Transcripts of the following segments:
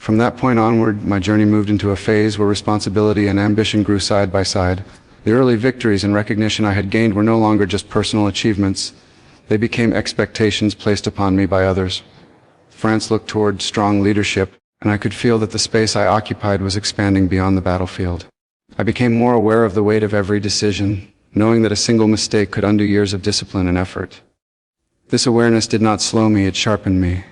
From that point onward, my journey moved into a phase where responsibility and ambition grew side by side. The early victories and recognition I had gained were no longer just personal achievements. They became expectations placed upon me by others. France looked toward strong leadership, and I could feel that the space I occupied was expanding beyond the battlefield. I became more aware of the weight of every decision, knowing that a single mistake could undo years of discipline and effort. This awareness did not slow me, it sharpened me.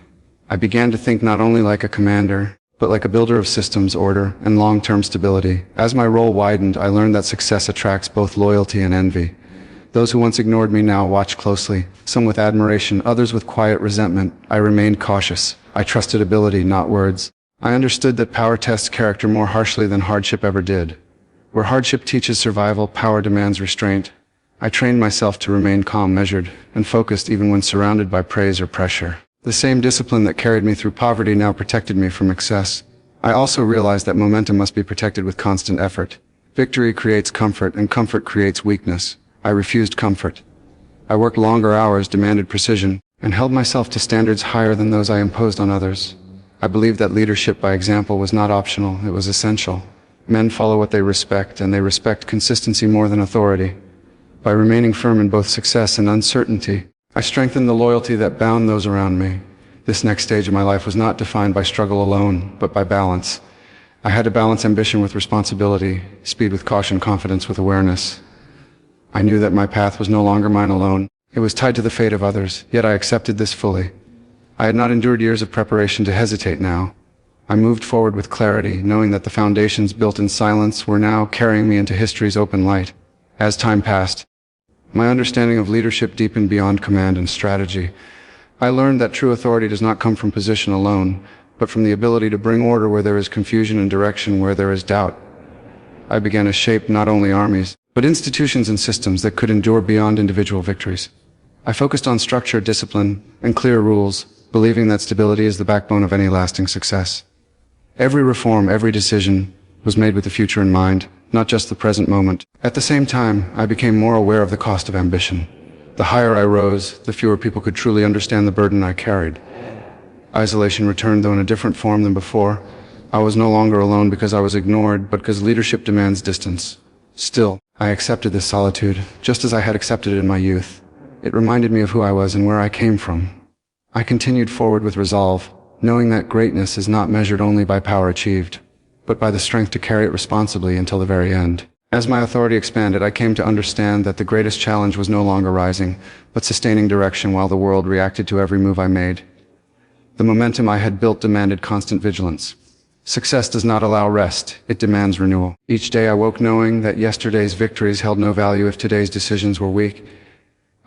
I began to think not only like a commander, but like a builder of systems, order, and long-term stability. As my role widened, I learned that success attracts both loyalty and envy. Those who once ignored me now watched closely, some with admiration, others with quiet resentment. I remained cautious. I trusted ability, not words. I understood that power tests character more harshly than hardship ever did. Where hardship teaches survival, power demands restraint. I trained myself to remain calm, measured, and focused even when surrounded by praise or pressure. The same discipline that carried me through poverty now protected me from excess. I also realized that momentum must be protected with constant effort. Victory creates comfort, and comfort creates weakness. I refused comfort. I worked longer hours, demanded precision, and held myself to standards higher than those I imposed on others. I believed that leadership by example was not optional, it was essential. Men follow what they respect, and they respect consistency more than authority. By remaining firm in both success and uncertainty, I strengthened the loyalty that bound those around me. This next stage of my life was not defined by struggle alone, but by balance. I had to balance ambition with responsibility, speed with caution, confidence with awareness. I knew that my path was no longer mine alone. It was tied to the fate of others, yet I accepted this fully. I had not endured years of preparation to hesitate now. I moved forward with clarity, knowing that the foundations built in silence were now carrying me into history's open light. As time passed, my understanding of leadership deepened beyond command and strategy. I learned that true authority does not come from position alone, but from the ability to bring order where there is confusion and direction where there is doubt. I began to shape not only armies, but institutions and systems that could endure beyond individual victories. I focused on structure, discipline, and clear rules, believing that stability is the backbone of any lasting success. Every reform, every decision was made with the future in mind, not just the present moment. At the same time, I became more aware of the cost of ambition. The higher I rose, the fewer people could truly understand the burden I carried. Isolation returned, though in a different form than before. I was no longer alone because I was ignored, but because leadership demands distance. Still, I accepted this solitude, just as I had accepted it in my youth. It reminded me of who I was and where I came from. I continued forward with resolve, knowing that greatness is not measured only by power achieved, but by the strength to carry it responsibly until the very end. As my authority expanded, I came to understand that the greatest challenge was no longer rising, but sustaining direction while the world reacted to every move I made. The momentum I had built demanded constant vigilance. Success does not allow rest, it demands renewal. Each day I woke knowing that yesterday's victories held no value if today's decisions were weak.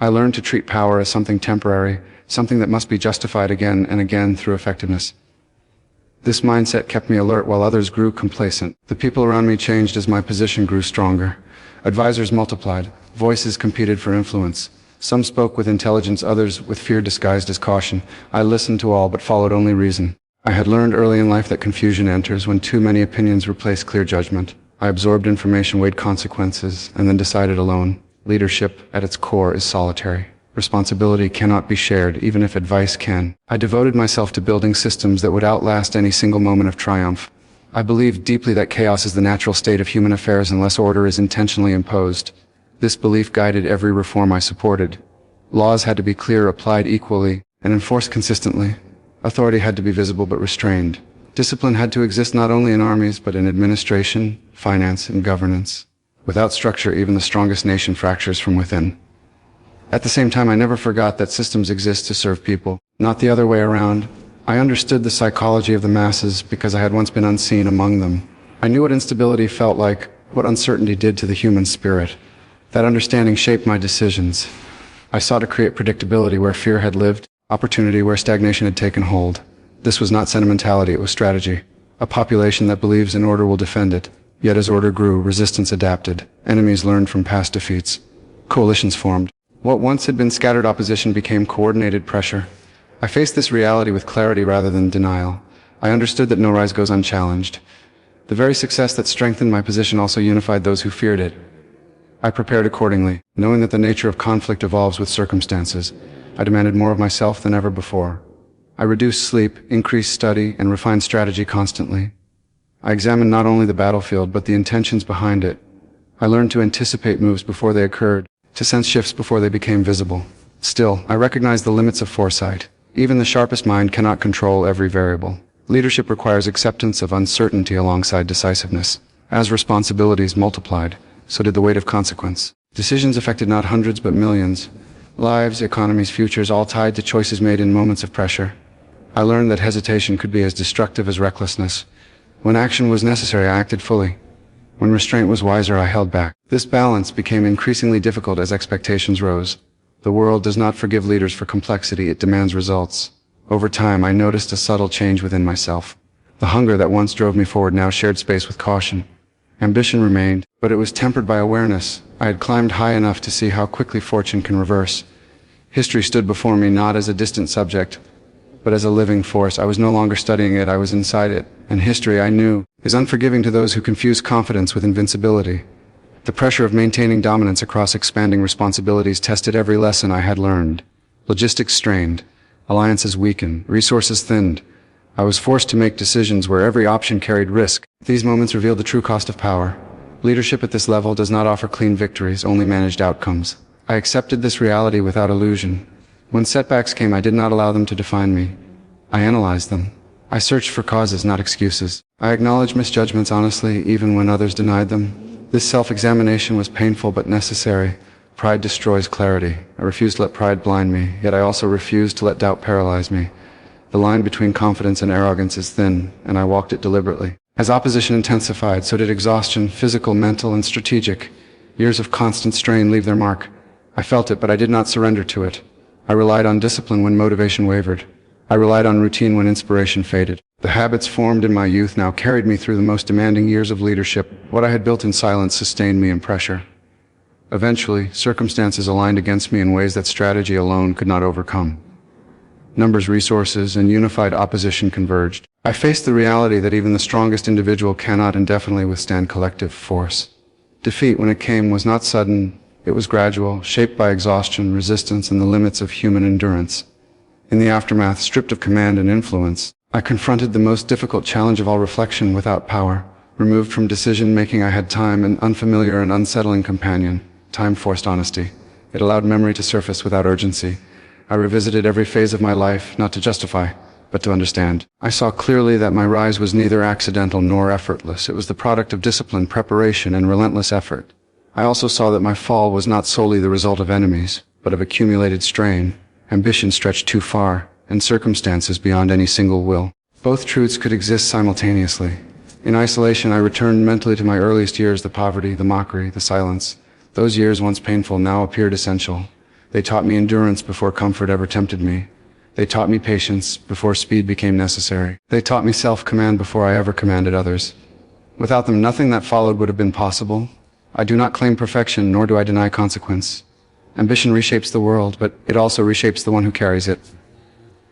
I learned to treat power as something temporary, something that must be justified again and again through effectiveness. This mindset kept me alert while others grew complacent. The people around me changed as my position grew stronger. Advisors multiplied. Voices competed for influence. Some spoke with intelligence, others with fear disguised as caution. I listened to all but followed only reason. I had learned early in life that confusion enters when too many opinions replace clear judgment. I absorbed information, weighed consequences, and then decided alone. Leadership, at its core, is solitary. Responsibility cannot be shared, even if advice can. I devoted myself to building systems that would outlast any single moment of triumph. I believed deeply that chaos is the natural state of human affairs unless order is intentionally imposed. This belief guided every reform I supported. Laws had to be clear, applied equally, and enforced consistently. Authority had to be visible but restrained. Discipline had to exist not only in armies, but in administration, finance, and governance. Without structure, even the strongest nation fractures from within. At the same time, I never forgot that systems exist to serve people, not the other way around. I understood the psychology of the masses because I had once been unseen among them. I knew what instability felt like, what uncertainty did to the human spirit. That understanding shaped my decisions. I sought to create predictability where fear had lived, opportunity where stagnation had taken hold. This was not sentimentality, it was strategy. A population that believes in order will defend it. Yet as order grew, resistance adapted. Enemies learned from past defeats. Coalitions formed. What once had been scattered opposition became coordinated pressure. I faced this reality with clarity rather than denial. I understood that no rise goes unchallenged. The very success that strengthened my position also unified those who feared it. I prepared accordingly, knowing that the nature of conflict evolves with circumstances. I demanded more of myself than ever before. I reduced sleep, increased study, and refined strategy constantly. I examined not only the battlefield but the intentions behind it. I learned to anticipate moves before they occurred, to sense shifts before they became visible. Still, I recognized the limits of foresight. Even the sharpest mind cannot control every variable. Leadership requires acceptance of uncertainty alongside decisiveness. As responsibilities multiplied, so did the weight of consequence. Decisions affected not hundreds but millions. Lives, economies, futures, all tied to choices made in moments of pressure. I learned that hesitation could be as destructive as recklessness. When action was necessary, I acted fully. When restraint was wiser, I held back. This balance became increasingly difficult as expectations rose. The world does not forgive leaders for complexity, it demands results. Over time, I noticed a subtle change within myself. The hunger that once drove me forward now shared space with caution. Ambition remained, but it was tempered by awareness. I had climbed high enough to see how quickly fortune can reverse. History stood before me not as a distant subject, but as a living force. I was no longer studying it, I was inside it. And history, I knew, is unforgiving to those who confuse confidence with invincibility. The pressure of maintaining dominance across expanding responsibilities tested every lesson I had learned. Logistics strained, alliances weakened, resources thinned. I was forced to make decisions where every option carried risk. These moments revealed the true cost of power. Leadership at this level does not offer clean victories, only managed outcomes. I accepted this reality without illusion. When setbacks came, I did not allow them to define me. I analyzed them. I searched for causes, not excuses. I acknowledged misjudgments honestly, even when others denied them. This self-examination was painful but necessary. Pride destroys clarity. I refused to let pride blind me, yet I also refused to let doubt paralyze me. The line between confidence and arrogance is thin, and I walked it deliberately. As opposition intensified, so did exhaustion, physical, mental, and strategic. Years of constant strain leave their mark. I felt it, but I did not surrender to it. I relied on discipline when motivation wavered. I relied on routine when inspiration faded. The habits formed in my youth now carried me through the most demanding years of leadership. What I had built in silence sustained me in pressure. Eventually, circumstances aligned against me in ways that strategy alone could not overcome. Numbers, resources, and unified opposition converged. I faced the reality that even the strongest individual cannot indefinitely withstand collective force. Defeat, when it came, was not sudden. It was gradual, shaped by exhaustion, resistance, and the limits of human endurance. In the aftermath, stripped of command and influence, I confronted the most difficult challenge of all: reflection without power. Removed from decision-making, I had time, an unfamiliar and unsettling companion. Time forced honesty. It allowed memory to surface without urgency. I revisited every phase of my life, not to justify, but to understand. I saw clearly that my rise was neither accidental nor effortless. It was the product of discipline, preparation, and relentless effort. I also saw that my fall was not solely the result of enemies, but of accumulated strain. Ambition stretched too far, and circumstances beyond any single will. Both truths could exist simultaneously. In isolation, I returned mentally to my earliest years: the poverty, the mockery, the silence. Those years, once painful, now appeared essential. They taught me endurance before comfort ever tempted me. They taught me patience before speed became necessary. They taught me self-command before I ever commanded others. Without them, nothing that followed would have been possible. I do not claim perfection, nor do I deny consequence. Ambition reshapes the world, but it also reshapes the one who carries it.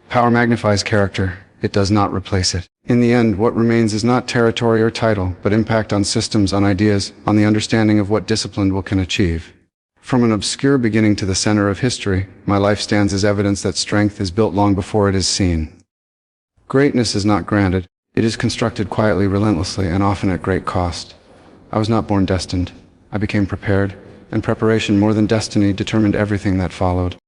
Power magnifies character. It does not replace it. In the end, what remains is not territory or title, but impact on systems, on ideas, on the understanding of what disciplined will can achieve. From an obscure beginning to the center of history, my life stands as evidence that strength is built long before it is seen. Greatness is not granted. It is constructed quietly, relentlessly, and often at great cost. I was not born destined. I became prepared, and preparation, more than destiny, determined everything that followed.